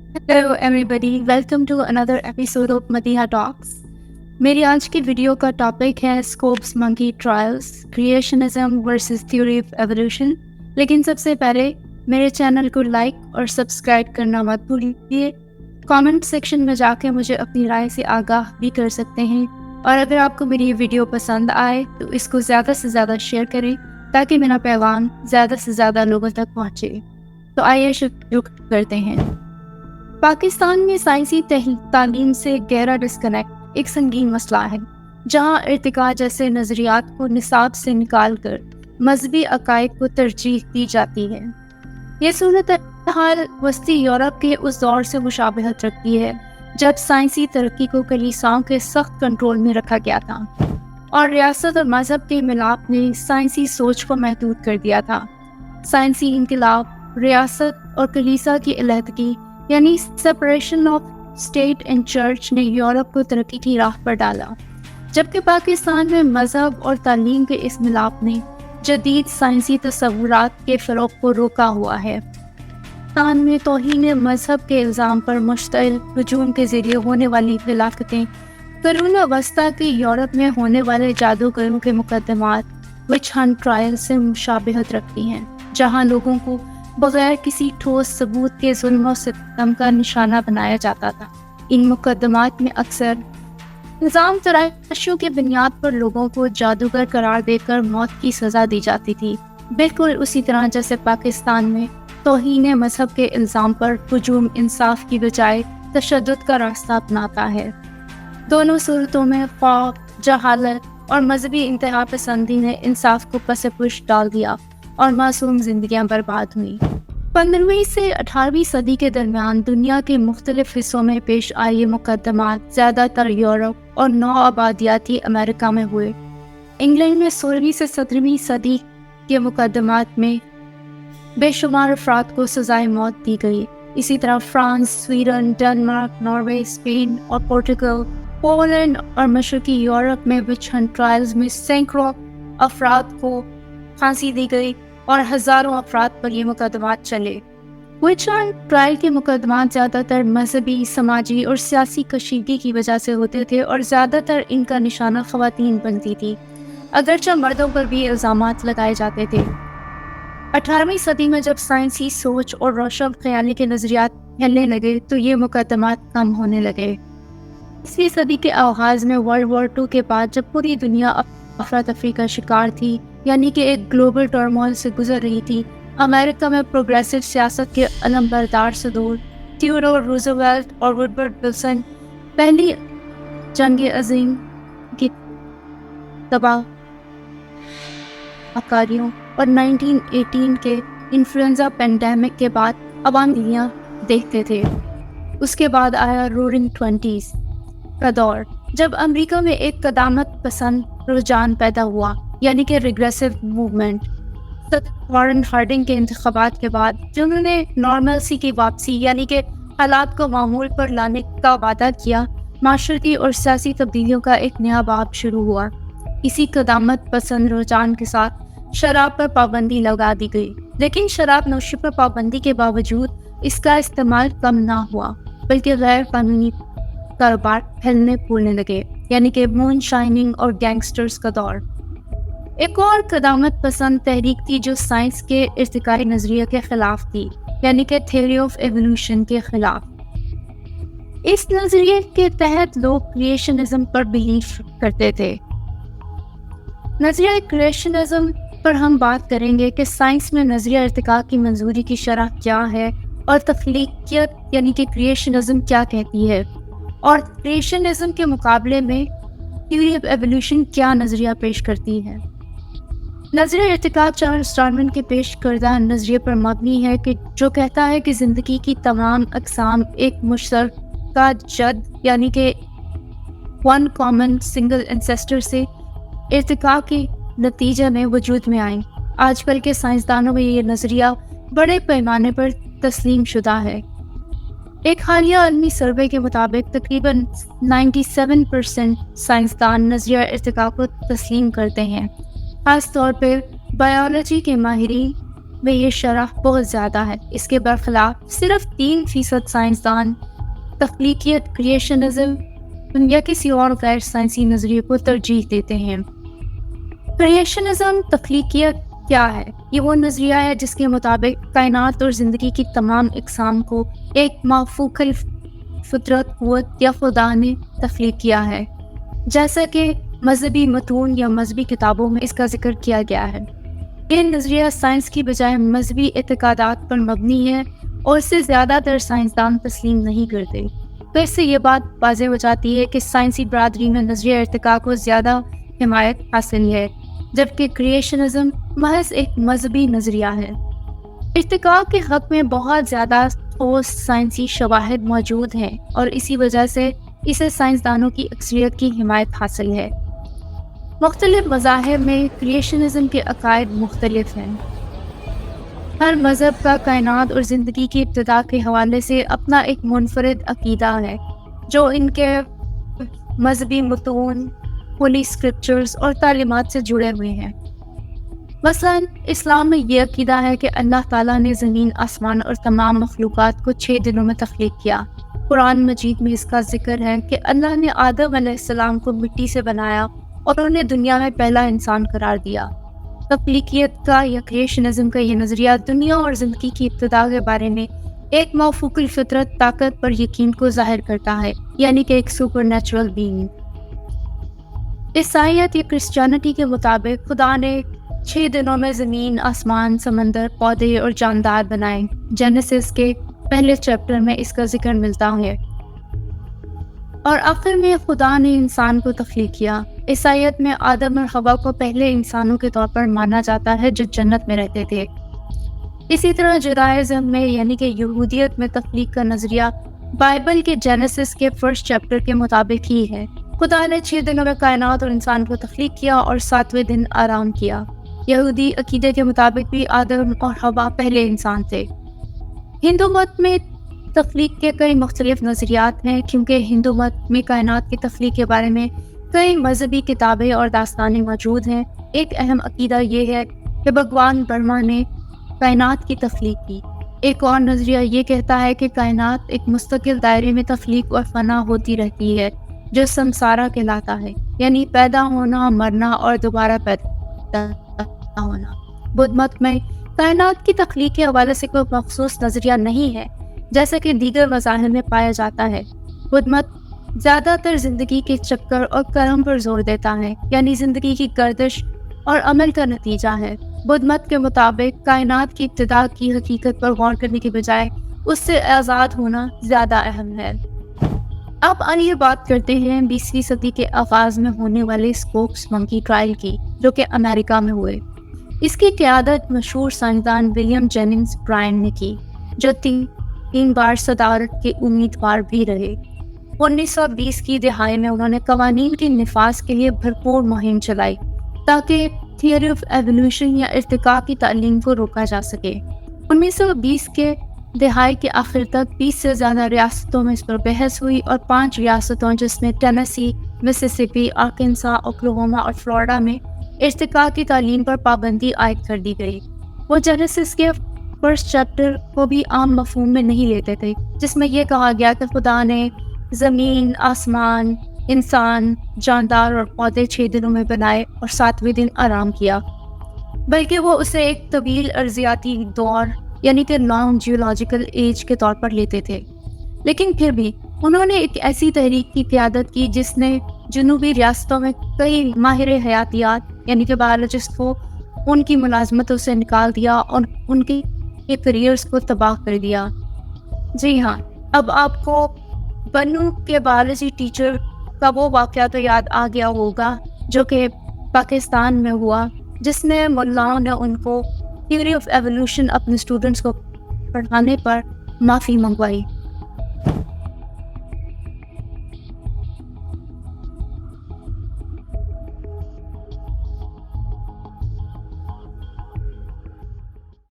Hello everybody, welcome to another episode of Madiha Talks. میری آج کی ویڈیو کا ٹاپک ہے Scopes monkey trials creationism versus theory of evolution. لیکن سب سے پہلے میرے چینل کو لائک اور سبسکرائب کرنا مت بھولیے. کامنٹ سیکشن میں جا کے مجھے اپنی رائے سے آگاہ بھی کر سکتے ہیں, اور اگر آپ کو میری یہ ویڈیو پسند آئے تو اس کو زیادہ سے زیادہ شیئر کریں تاکہ میرا پیغام زیادہ سے زیادہ لوگوں تک پہنچے. تو آئیے شروع کرتے ہیں. پاکستان میں سائنسی تعلیم سے گہرا ڈسکنیکٹ ایک سنگین مسئلہ ہے, جہاں ارتقاء جیسے نظریات کو نصاب سے نکال کر مذہبی عقائد کو ترجیح دی جاتی ہے. یہ صورتحال وسطی یورپ کے اس دور سے مشابہت رکھتی ہے جب سائنسی ترقی کو کلیساؤں کے سخت کنٹرول میں رکھا گیا تھا, اور ریاست اور مذہب کے ملاپ نے سائنسی سوچ کو محدود کر دیا تھا. سائنسی انقلاب ریاست اور کلیسا کی علیحدگی یعنی separation of state and church نے یورپ کو ترقی کی راہ پر ڈالا, جبکہ پاکستان میں مذہب اور تعلیم کے اس ملاپ نے جدید سائنسی تصورات کے فروغ کو روکا ہوا ہے. پاکستان میں توہین مذہب کے الزام پر مشتعل ہجوم کے ذریعے ہونے والی ہلاکتیں قرون وسطیٰ کے یورپ میں ہونے والے جادوگروں کے مقدمات وچ ہنٹ ٹرائل سے مشابہت رکھتی ہیں, جہاں لوگوں کو بغیر کسی ٹھوس ثبوت کے ظلم و ستم کا نشانہ بنایا جاتا تھا. ان مقدمات میں اکثر نظام تراشیوں کی بنیاد پر لوگوں کو جادوگر قرار دے کر موت کی سزا دی جاتی تھی, بالکل اسی طرح جیسے پاکستان میں توہین مذہب کے الزام پر ہجوم انصاف کی بجائے تشدد کا راستہ اپناتا ہے. دونوں صورتوں میں خوف, جہالت اور مذہبی انتہا پسندی نے انصاف کو پس پش ڈال دیا اور معصوم زندگیاں برباد ہوئیں. 15ویں سے 18ویں صدی کے درمیان دنیا کے مختلف حصوں میں پیش آئے یہ مقدمات زیادہ تر یورپ اور نو آبادیاتی امریکہ میں ہوئے. انگلینڈ میں 16ویں سے 17ویں صدی کے مقدمات میں بے شمار افراد کو سزائے موت دی گئی. اسی طرح France, Sweden, Denmark, Norway, Spain اور پورٹگل, پولینڈ اور مشرقی یورپ میں وچ ہنٹ ٹرائلز میں سینکڑوں افراد کو پھانسی دی گئی اور ہزاروں افراد پر یہ مقدمات چلے. وچ ہنٹ ٹرائل کے مقدمات زیادہ تر مذہبی, سماجی اور سیاسی کشیدگی کی وجہ سے ہوتے تھے, اور زیادہ تر ان کا نشانہ خواتین بنتی تھی, اگرچہ مردوں پر بھی الزامات لگائے جاتے تھے. 18ویں صدی میں جب سائنسی سوچ اور روشن خیالی کے نظریات پھیلنے لگے تو یہ مقدمات کم ہونے لگے. 20ویں صدی کے آغاز میں ورلڈ وار 2 کے بعد جب پوری دنیا افراتفری کا شکار تھی, یعنی کہ ایک گلوبل ٹرموائل سے گزر رہی تھی, امریکہ میں پروگریسو سیاست کے علم بردار صدور تھیوڈور روزویلٹ اور وڈورڈ ولسن پہلی جنگ عظیم کی تباہ کاریوں اور 1918 کے انفلوئنزا پینڈیمک کے بعد عوام دنیا دیکھتے تھے. اس کے بعد آیا رورنگ 20s کا دور, جب امریکہ میں ایک قدامت پسند رجحان پیدا ہوا, یعنی کہ ریگریسو موومنٹ. وارن ہارڈنگ کے انتخابات کے بعد جنہوں نے نارملسی کی واپسی یعنی کہ حالات کو معمول پر لانے کا وعدہ کیا, معاشرتی اور سیاسی تبدیلیوں کا ایک نیا باب شروع ہوا. اسی قدامت پسند رجحان کے ساتھ شراب پر پابندی لگا دی گئی, لیکن شراب نوشی پر پابندی کے باوجود اس کا استعمال کم نہ ہوا, بلکہ غیر قانونی کاروبار پھیلنے پھولنے لگے, یعنی کہ مون شائننگ اور گینگسٹرز کا دور. ایک اور قدامت پسند تحریک تھی جو سائنس کے ارتقائی نظریے کے خلاف تھی, یعنی کہ تھیوری آف ایولیوشن کے خلاف. اس نظریے کے تحت لوگ کریشنزم پر بلیف کرتے تھے. نظریہ کریشنزم پر ہم بات کریں گے کہ سائنس میں نظریہ ارتقاء کی منظوری کی شرح کیا ہے, اور تخلیقیت یعنی کہ کریشنزم کیا کہتی ہے, اور کریشنزم کے مقابلے میں تھیوری آف ایولیوشن کیا نظریہ پیش کرتی ہے. نظریہ ارتقاء چارلس ڈارون کے پیش کردہ نظریے پر مبنی ہے کہ جو کہتا ہے کہ زندگی کی تمام اقسام ایک مشترکہ جد یعنی کہ ون کامن سنگل انسیسٹر سے ارتقاء کے نتیجے میں وجود میں آئیں. آج کل کے سائنسدانوں میں یہ نظریہ بڑے پیمانے پر تسلیم شدہ ہے. ایک حالیہ علمی سروے کے مطابق تقریباً 97% سائنسدان نظریہ ارتقاء کو تسلیم کرتے ہیں. خاص طور پر بائیولوجی کے ماہرین میں یہ شرح بہت زیادہ ہے۔ اس کے برخلاف صرف 3% سائنسدان تخلیقیت، کریشنزم یا کسی اور غیر سائنسی نظریے کو ترجیح دیتے ہیں۔ کریشنزم، تخلیقیت کیا ہے؟ یہ وہ نظریہ ہے جس کے مطابق کائنات اور زندگی کی تمام اقسام کو ایک مافوق الفطرت قوت یا خدا نے تخلیق کیا ہے، جیسا کہ مذہبی متون یا مذہبی کتابوں میں اس کا ذکر کیا گیا ہے۔ یہ نظریہ سائنس کی بجائے مذہبی اعتقادات پر مبنی ہے اور اسے زیادہ تر سائنسدان تسلیم نہیں کرتے۔ تو اس سے یہ بات واضح ہو جاتی ہے کہ سائنسی برادری میں نظریہ ارتقاء کو زیادہ حمایت حاصل ہے، جبکہ کریشنزم محض ایک مذہبی نظریہ ہے۔ ارتقاء کے حق میں بہت زیادہ ٹھوس سائنسی شواہد موجود ہیں اور اسی وجہ سے اسے سائنسدانوں کی اکثریت کی حمایت حاصل ہے۔ مختلف مذاہب میں کریشنزم کے عقائد مختلف ہیں۔ ہر مذہب کا کائنات اور زندگی کی ابتدا کے حوالے سے اپنا ایک منفرد عقیدہ ہے، جو ان کے مذہبی متون، ہولی اسکرپچرز اور تعلیمات سے جڑے ہوئے ہیں۔ مثلاً اسلام میں یہ عقیدہ ہے کہ اللہ تعالیٰ نے زمین، آسمان اور تمام مخلوقات کو 6 دنوں میں تخلیق کیا۔ قرآن مجید میں اس کا ذکر ہے کہ اللہ نے آدم علیہ السلام کو مٹی سے بنایا اور انہیں دنیا میں پہلا انسان قرار دیا۔ تخلیقیت کا یا کریشنزم کا یہ نظریہ دنیا اور زندگی کی ابتدا کے بارے میں ایک مافوق الفطرت طاقت پر یقین کو ظاہر کرتا ہے، یعنی کہ ایک سپر نیچرل بینگ۔ عیسائیت یا کرسچینٹی کے مطابق خدا نے 6 دنوں میں زمین، آسمان، سمندر، پودے اور جاندار بنائے۔ جینیسس کے پہلے چیپٹر میں اس کا ذکر ملتا ہے۔ اور آخر میں خدا نے انسان کو تخلیق کیا۔ عیسائیت میں آدم اور حوا کو پہلے انسانوں کے طور پر مانا جاتا ہے جو جنت میں رہتے تھے۔ اسی طرح جدائزم میں یعنی کہ یہودیت میں تخلیق کا نظریہ بائبل کے جینیسس کے فرسٹ چیپٹر کے مطابق ہی ہے۔ خدا نے 6 دنوں میں کائنات اور انسان کو تخلیق کیا اور 7ویں دن آرام کیا۔ یہودی عقیدے کے مطابق بھی آدم اور حوا پہلے انسان تھے۔ ہندو مت میں تخلیق کے کئی مختلف نظریات ہیں، کیونکہ ہندو مت میں کائنات کی تخلیق کے بارے میں کئی مذہبی کتابیں اور داستانیں موجود ہیں۔ ایک اہم عقیدہ یہ ہے کہ بھگوان برہما نے کائنات کی تخلیق کی۔ ایک اور نظریہ یہ کہتا ہے کہ کائنات ایک مستقل دائرے میں تخلیق اور فنا ہوتی رہتی ہے، جو سمسارا کہلاتا ہے، یعنی پیدا ہونا، مرنا اور دوبارہ پیدا ہونا۔ بدھ مت میں کائنات کی تخلیق کے حوالے سے کوئی مخصوص نظریہ نہیں ہے، جیسا کہ دیگر مذاہب میں پایا جاتا ہے۔ بدھ مت زیادہ تر زندگی کے چکر اور کرم پر زور دیتا ہے، یعنی زندگی کی گردش اور عمل کا نتیجہ ہے۔ بدھ مت کے مطابق کائنات کی ابتدا کی حقیقت پر غور کرنے کے بجائے اس سے آزاد ہونا زیادہ اہم ہے۔ اب آئیے بات کرتے ہیں 20ویں صدی کے آغاز میں ہونے والے اسکوپس منکی ٹرائل کی، جو کہ امریکہ میں ہوئے۔ اس کی قیادت مشہور سائنسدان ولیم جیننگز برائن نے کی، جو تین بار صدارت کے امیدوار بھی رہے۔ 1920 کی دہائی میں انہوں نے قوانین کے نفاذ کے لیے بھرپور مہم چلائی تاکہ تھیوری آف ایوولوشن یا ارتقاء کی تعلیم کو روکا جا سکے۔ 1920 کے دہائی کے آخر تک 20 سے زیادہ ریاستوں میں اس پر بحث ہوئی اور 5 ریاستوں جس میں ٹینیسی، مسیسپی، آرکنسا، اوکلاہوما اور فلوریڈا میں ارتقاء کی تعلیم پر پابندی عائد کر دی گئی۔ وہ جینیسس کے فرسٹ چیپٹر کو بھی عام مفہوم میں نہیں لیتے تھے، جس میں یہ کہا گیا کہ خدا نے زمین، آسمان، انسان، جاندار اور پودے 6 دنوں میں بنائے اور 7ویں دن آرام کیا، بلکہ وہ اسے ایک طویل ارضیاتی دور یعنی کہ لانگ جیولوجیکل ایج کے طور پر لیتے تھے۔ لیکن پھر بھی انہوں نے ایک ایسی تحریک کی قیادت کی جس نے جنوبی ریاستوں میں کئی ماہر حیاتیات یعنی کہ بایولوجسٹ کو ان کی ملازمتوں سے نکال دیا اور ان کے کیریئرز کو تباہ کر دیا۔ جی ہاں، اب آپ کو بنو کے بایولوجی ٹیچر کا وہ واقعہ تو یاد آ گیا ہوگا جو کہ پاکستان میں ہوا، جس میں ملاؤں نے ان کو تھیوری آف ایوولوشن اپنے اسٹوڈنٹس کو پڑھانے پر معافی منگوائی۔